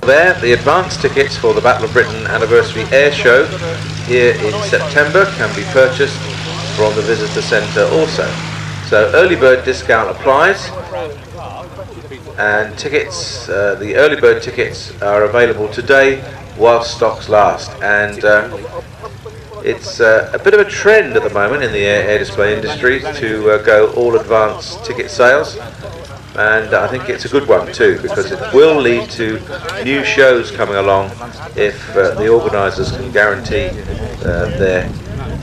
There, the advance tickets for the Battle of Britain Anniversary Air Show here in September can be purchased from the Visitor Centre also. So early bird discount applies, and tickets, the early bird tickets are available today whilst stocks last, and it's a bit of a trend at the moment in the air display industry to go all advance ticket sales. And I think it's a good one too, because it will lead to new shows coming along if the organisers can guarantee their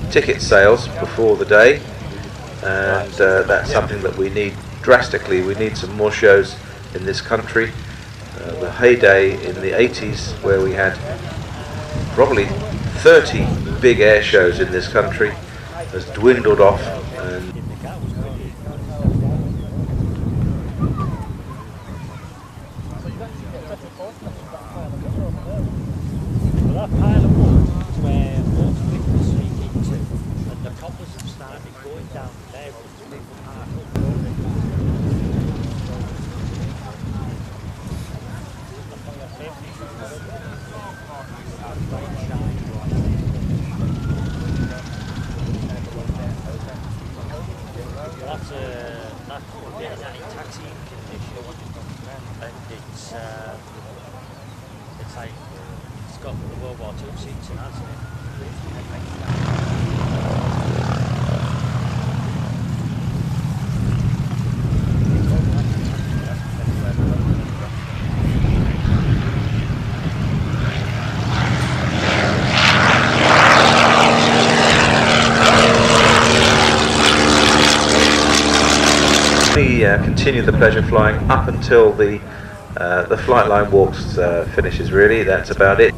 ticket sales before the day, and that's something that we need drastically. We need some more shows in this country. The heyday in the 80s, where we had probably 30 big air shows in this country, has dwindled off. And that pile of wood is where water people sneak into, and the coppers have started going down there because people park up. That would be an anti-taxiing condition, and it's like it's got the World War II seats in, hasn't it? We continue the pleasure flying up until the flight line walks finishes. Really, that's about it.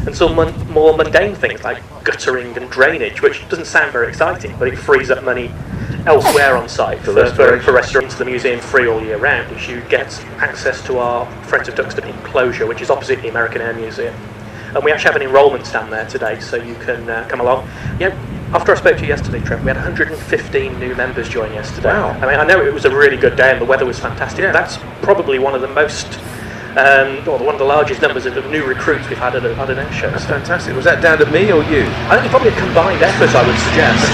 And some more mundane things like guttering and drainage, which doesn't sound very exciting, but it frees up money elsewhere on site for restaurants. The museum free all year round, as you get access to our Friends of Duxford enclosure, which is opposite the American Air Museum. And we actually have an enrolment stand there today, so you can come along. Yeah, after I spoke to you yesterday, Trent, we had 115 new members join yesterday. Wow. I mean, I know it was a really good day and the weather was fantastic. Yeah. That's probably one of the most, one of the largest numbers of new recruits we've had at an air show. That's fantastic. Was that down to me or you? I think it's probably a combined effort, I would suggest.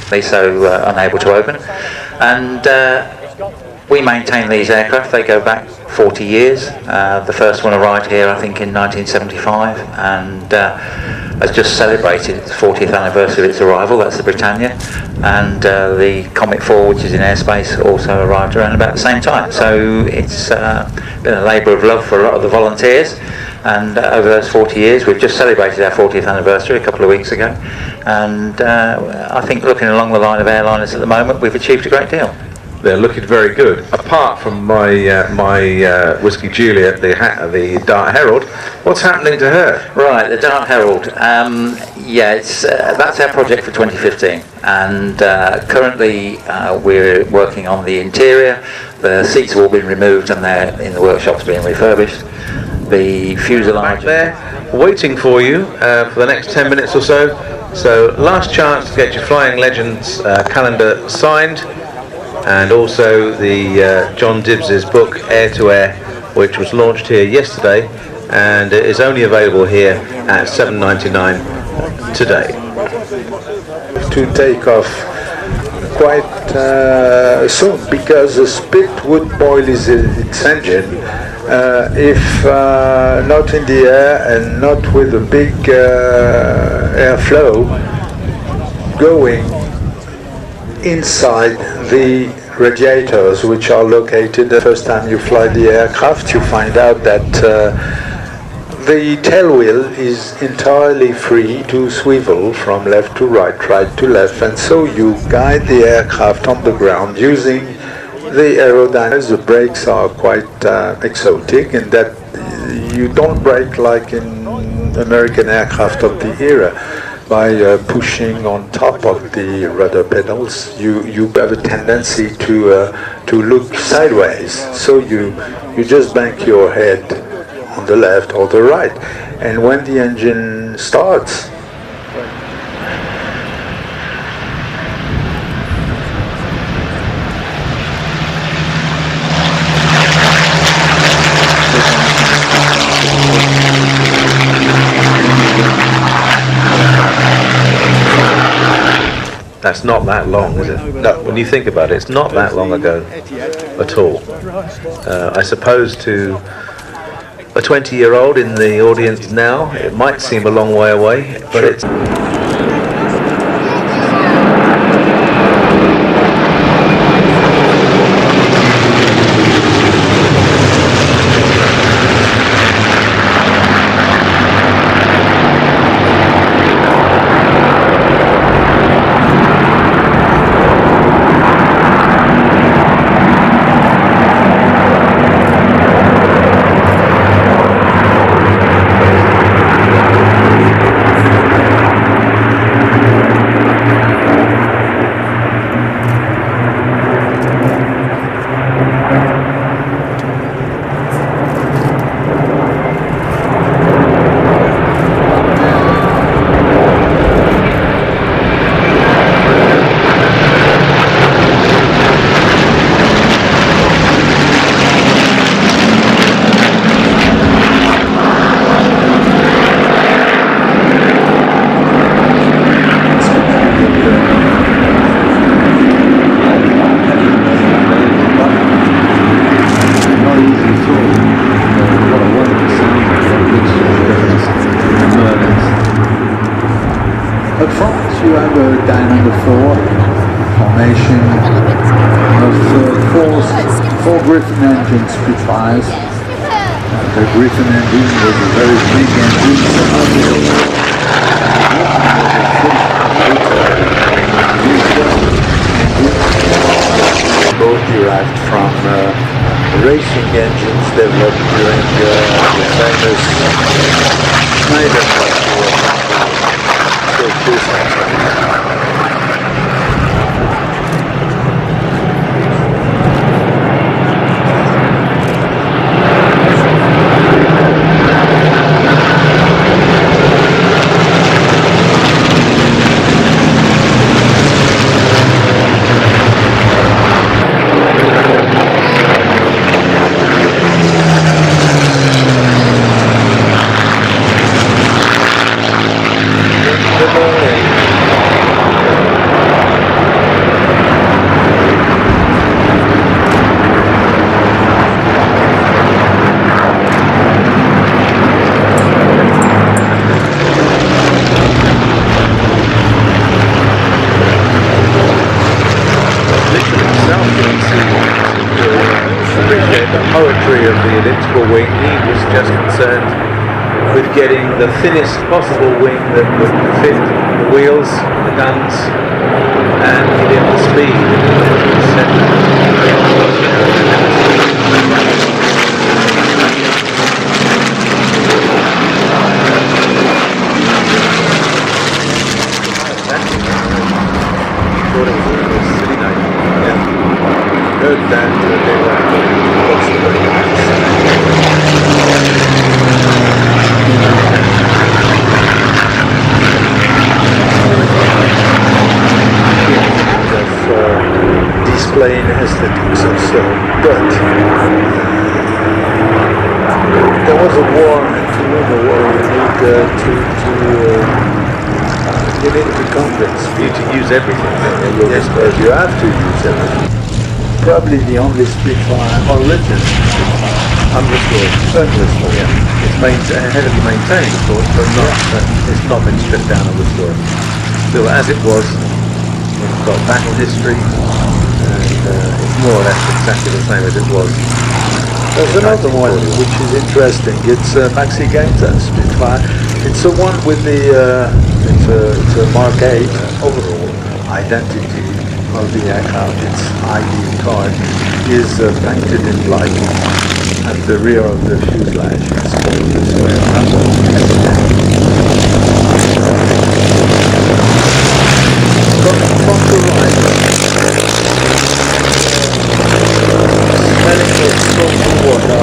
unfortunately, so unable to open. And we maintain these aircraft. They go back 40 years. The first one arrived here, I think, in 1975, and has just celebrated its 40th anniversary of its arrival. That's the Britannia, and the Comet 4, which is in airspace, also arrived around about the same time. So it's been a labour of love for a lot of the volunteers, and over those 40 years we've just celebrated our 40th anniversary a couple of weeks ago, and I think, looking along the line of airliners at the moment, we've achieved a great deal. They're looking very good. Apart from my Whiskey Juliet, the Dart Herald, what's happening to her? Right, the Dart Herald. Yeah, that's our project for 2015, and currently we're working on the interior. The seats have all been removed and they're in the workshops being refurbished. The fuselage there, waiting for you for the next 10 minutes or so. So last chance to get your Flying Legends calendar signed, and also the John Dibbs's book Air to Air, which was launched here yesterday and it is only available here at $7.99 today. To take off quite soon, because the Spit would boil its engine if not in the air and not with a big airflow going inside the radiators, which are located. The first time you fly the aircraft, you find out that the tail wheel is entirely free to swivel from left to right, right to left, and so you guide the aircraft on the ground using the aerodynamics. The brakes are quite exotic in that you don't brake like in American aircraft of the era by pushing on top of the rudder pedals. You have a tendency to look sideways, so you just bank your head on the left or the right, and when the engine starts, That's not that long, is it? No, when you think about it, it's not that long ago at all. I suppose to a 20-year-old in the audience now, it might seem a long way away, but it's... Up front you have a Dynamo 4 formation of four Griffin engine Spitfires. The Griffin engine was a very big engine. Both derived from racing engines developed during the famous Schneider War. Good morning. just concerned with getting the thinnest possible wing that would fit the wheels, the guns, and give it the speed. Thought it was a silly night. Yeah. Heard that they were displaying aesthetics also, but there was a war, and to win a war you need to be convinced. you to use everything. Yes, but you have to use everything. Probably the only Spitfire original unrestored. Yeah, it's heavily maintained, of course, but it's not been stripped down and restored. Still, as it was, it's got battle history, and it's more or less exactly the same as it was. There's another one which is interesting. It's a Maxi Gator Spitfire. It's the one with the it's a Mark 8 overall identity of the aircraft. Its ID card is painted in black at the rear of the fuselage. It's called this way. From the right, smelling of salty water.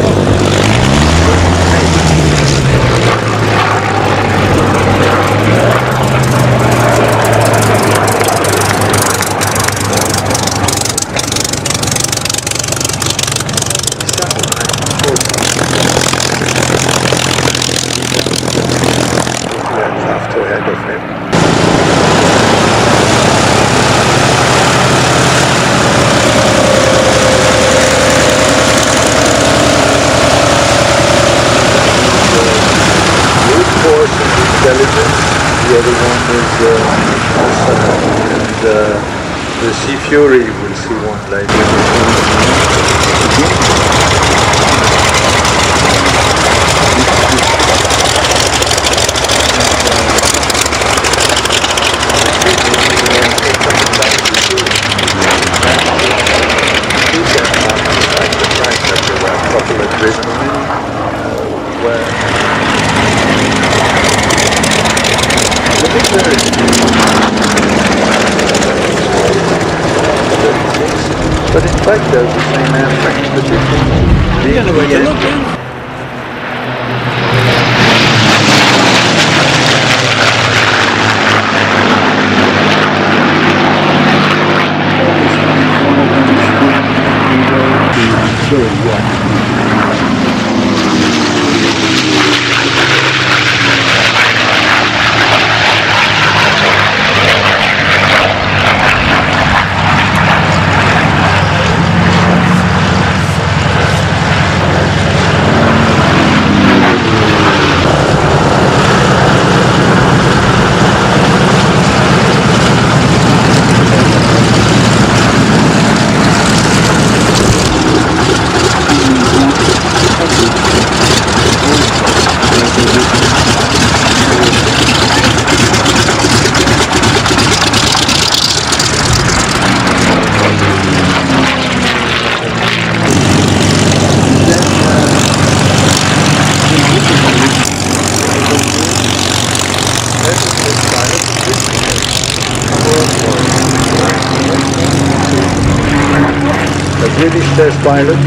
The other one is the Sea Fury. We'll see one later. But in fact, they're the same airframe, but British test pilot.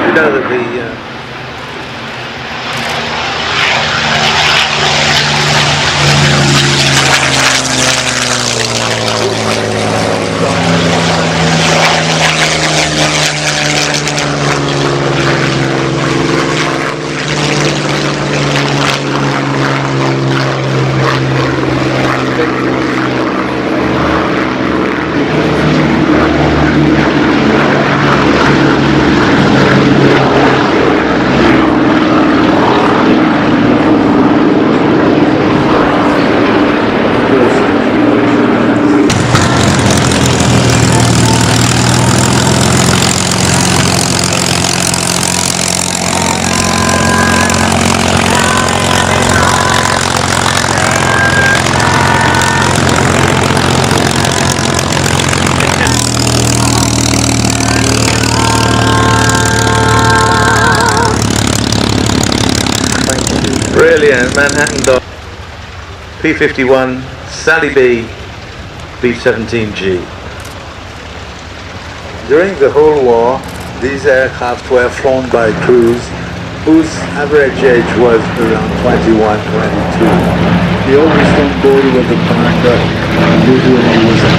You know that the Australia and Manhattan P-51, Sally B, B-17G. During the whole war, these aircraft were flown by crews whose average age was around 21, 22. The oldest on board was the commander, usually he was a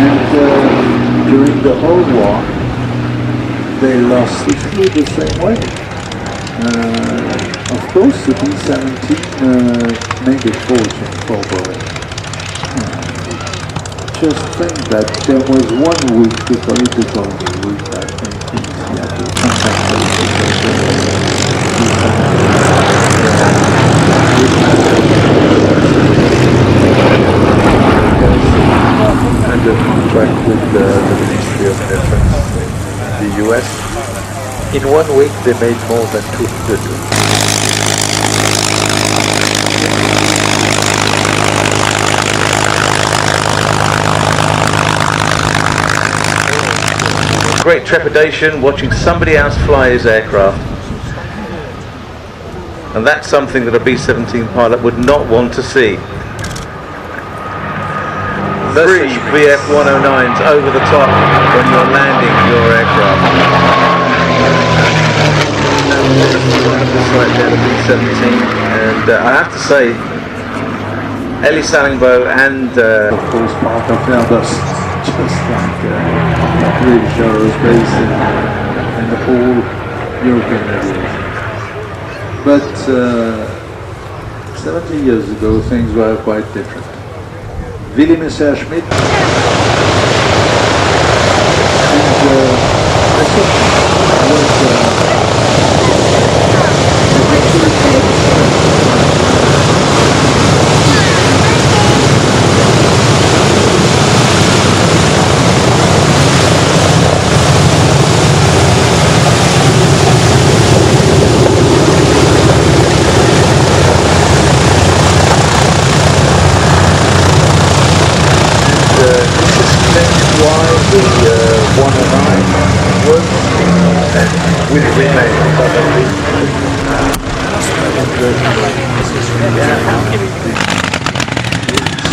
and during the whole war, they lost the flew the same way. Of course, the B-17 made a fortune for Boeing. Just think that there was 1 week, the political week, that he had to contact under contract with the Ministry of Defense in the US. In 1 week, they made more than 200. Great trepidation watching somebody else fly his aircraft, and that's something that a B-17 pilot would not want to see. 3 VF-109s over the top when you're landing your aircraft. Right there, the B-17, and I have to say, Ellie Sallingbo and of course part of Airbus, just like British Aerospace and the whole European aviation. But 70 years ago things were quite different. Willy Messerschmitt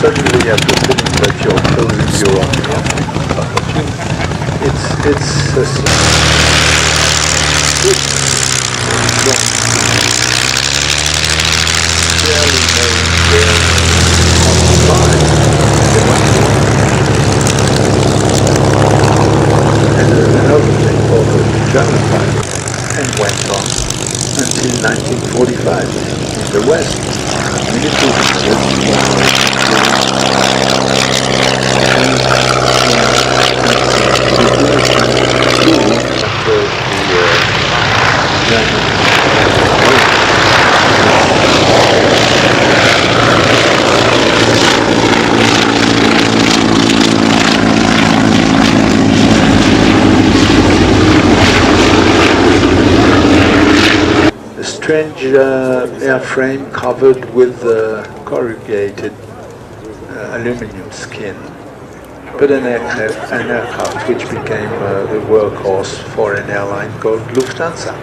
suddenly you have the feeling that you're closing your own It's a another thing for the German pilot, and went on until 1945 in the West. A strange airframe covered with corrugated aluminum skin, but an aircraft which became the workhorse for an airline called Lufthansa.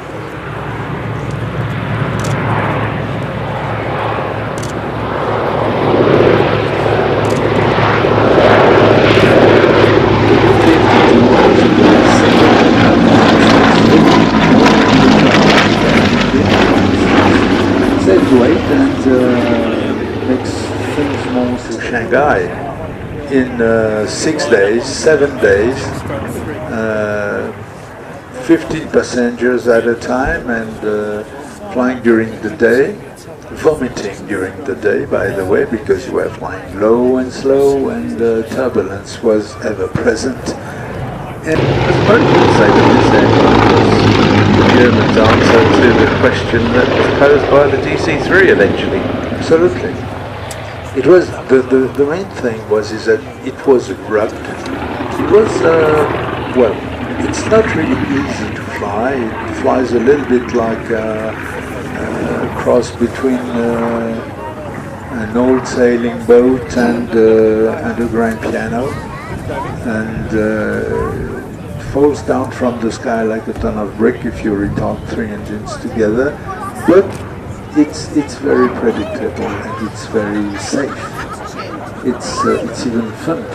Saves weight and makes things more to Shanghai in 6 days, 7 days, 15 passengers at a time, and flying during the day, vomiting during the day, by the way, because you were flying low and slow, and turbulence was ever present. And as Merlin would say that this aircraft was the Germans' answer to the question that was posed by the DC-3 eventually. Absolutely. It was the main thing was is that it was rugged. It was well, it's not really easy to fly. It flies a little bit like a cross between an old sailing boat and a grand piano, and falls down from the sky like a ton of brick if you retard 3 engines together, but it's very predictable and it's very safe. It's even fun.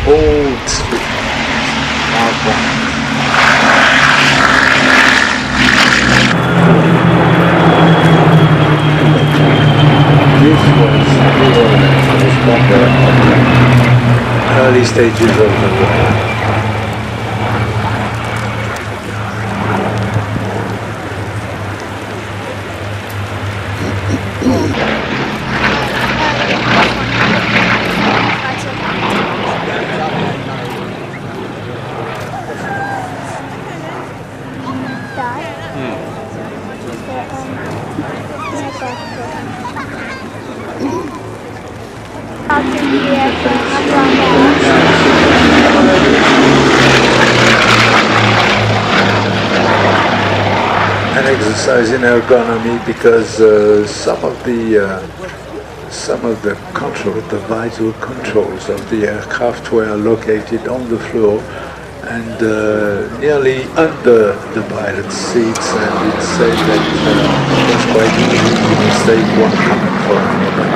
Old Spitfires. This was the responder of the early stages of the war. An exercise in ergonomy because some of the control, the vital controls of the aircraft were located on the floor and nearly under the pilot's seats, and it said that it was quite easy to mistake one coming for another.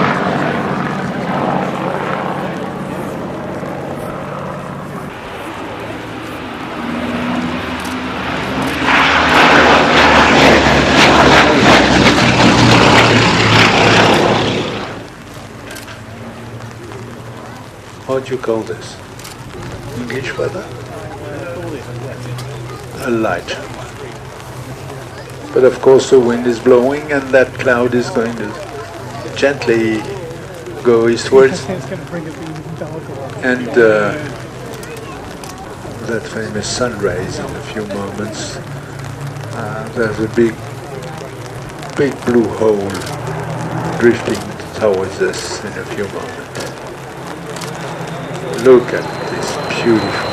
What do you call this? English weather? A light. But of course the wind is blowing and that cloud is going to gently go eastwards. And that famous sun rays in a few moments. There's a big blue hole drifting towards us in a few moments. Look at this beautiful.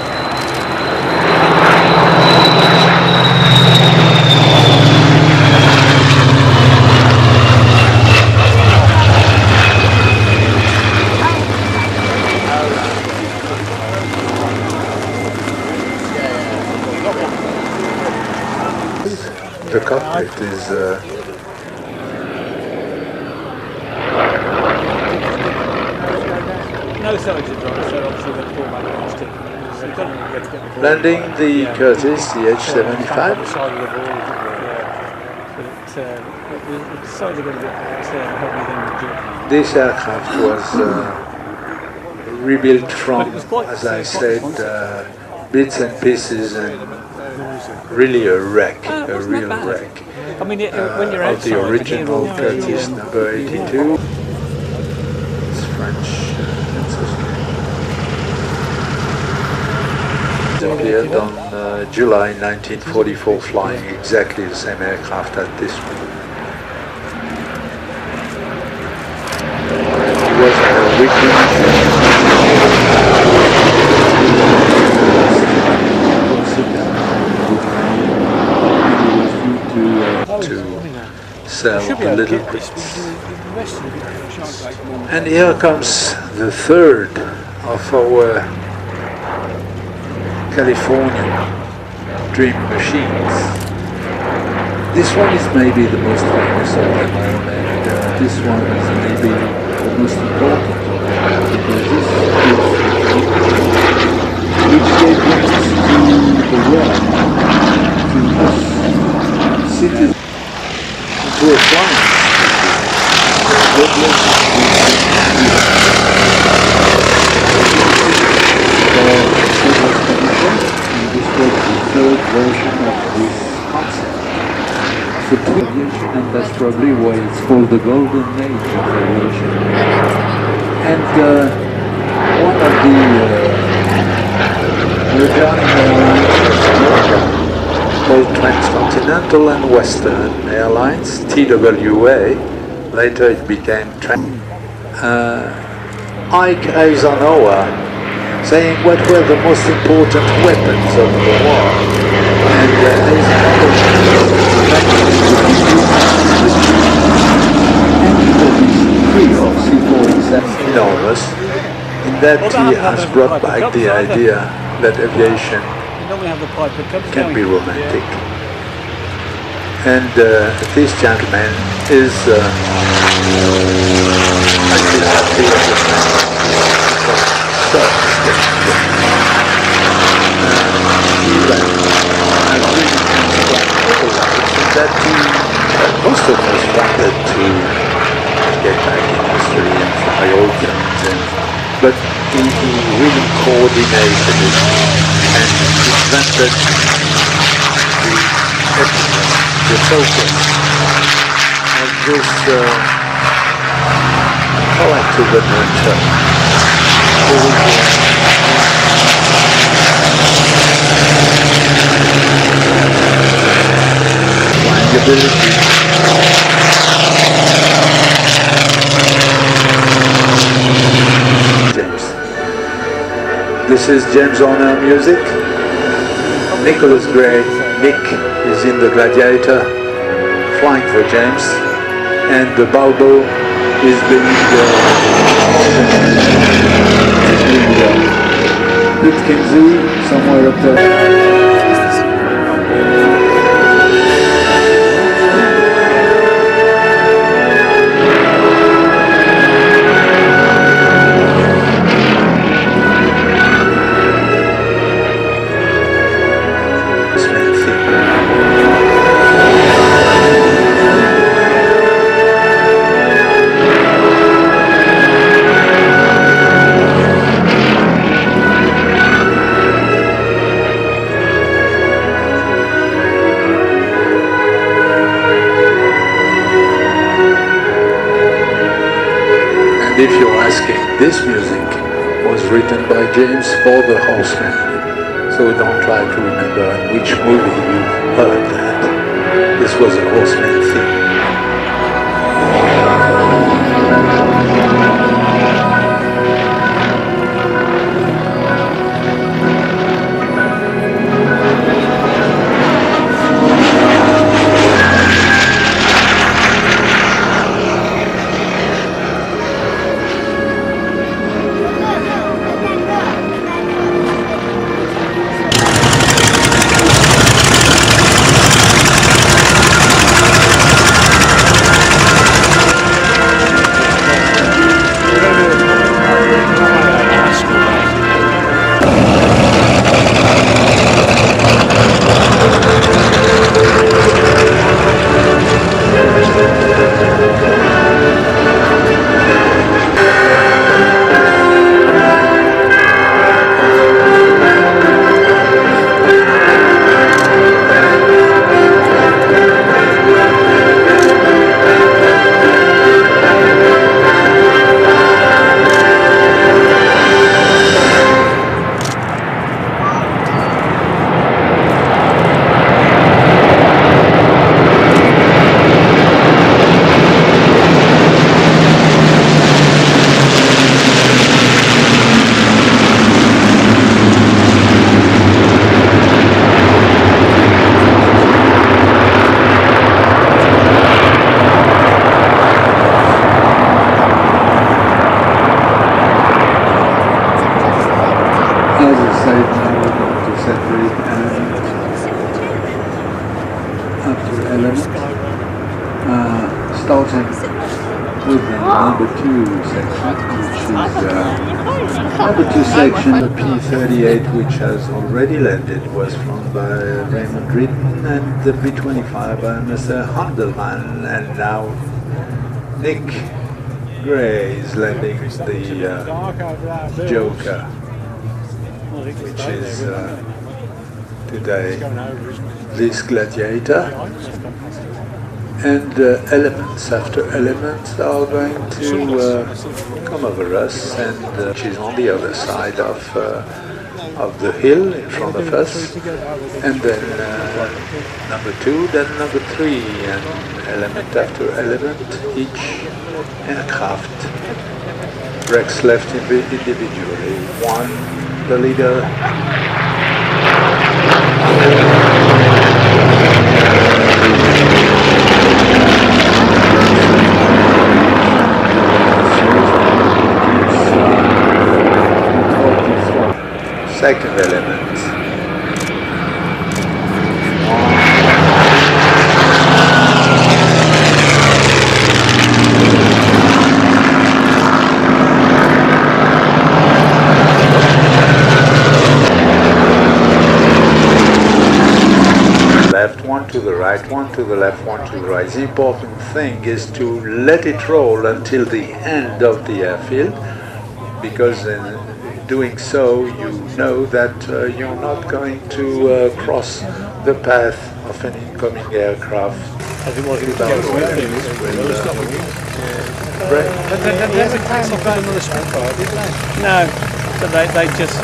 The cockpit is landing the Curtis, the H-75. This aircraft was rebuilt from, as I said, bits and pieces, and really a wreck, a real wreck. I mean, when you're of the original Curtis number 82. It's French. Appeared on July 1944, flying exactly the same aircraft as this one. It was a weekly sell the little bits. And here comes the third of our California dream machines. This one is maybe the most famous of them all, and this one is maybe the most important of them, because this is which gave rise to the world, to us cities, to a client. This was the third version of this concept. And that's probably why it's called the golden age of aviation. And one of the Virgin Airlines called Transcontinental and Western Airlines, TWA, later it became Ike Eisenhower, saying what were the most important weapons of the war. And Eisenhower enormous in that he has brought back the idea that aviation can be romantic. And this gentleman is that most of us wanted to get back in history and fly old guns, but he really coordinated it and invented the focus of this collective adventure. Flying ability. This is James Horner music. Nicholas Gray, Nick, is in the Gladiator, flying for James, and the Balbo is being Pete Kinsey, somewhere up there. If you're asking, this music was written by James for the Horsemen, so don't try to remember in which movie you heard that. This was a Horseman theme. with the number 2 section, which is number 2 section, the P-38, which has already landed, was flown by Raymond Dritten, and the B-25 by Mr. Handelman, and now Nick Gray is landing the Joker, which is today this Gladiator, and elements after elements are going to come over us, and which is on the other side of the hill in front of us, and then number 2, then number 3, and element after element, each aircraft breaks left individually. One, the leader. Second element. Left one to the right, one to the left, one to the right. The important thing is to let it roll until the end of the airfield, because in doing so you know that you're not going to cross the path of an incoming aircraft. As it was in the There's a taxi phone on the Spitfire, didn't they? No, but they just...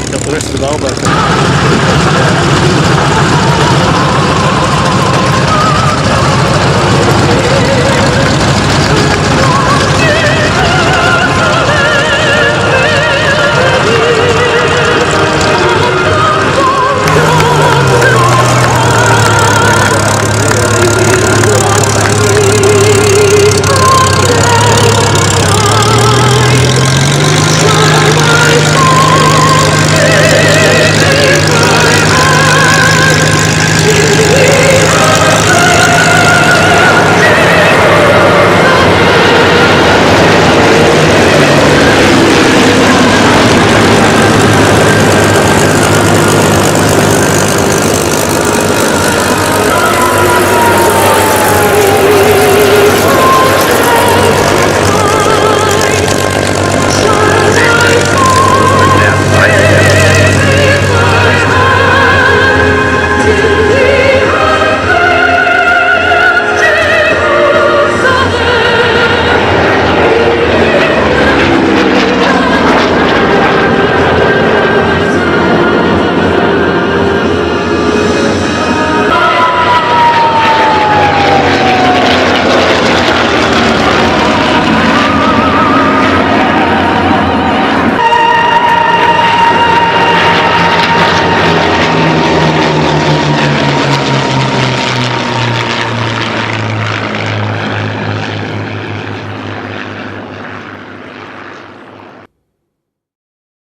Got the rest of the elbow.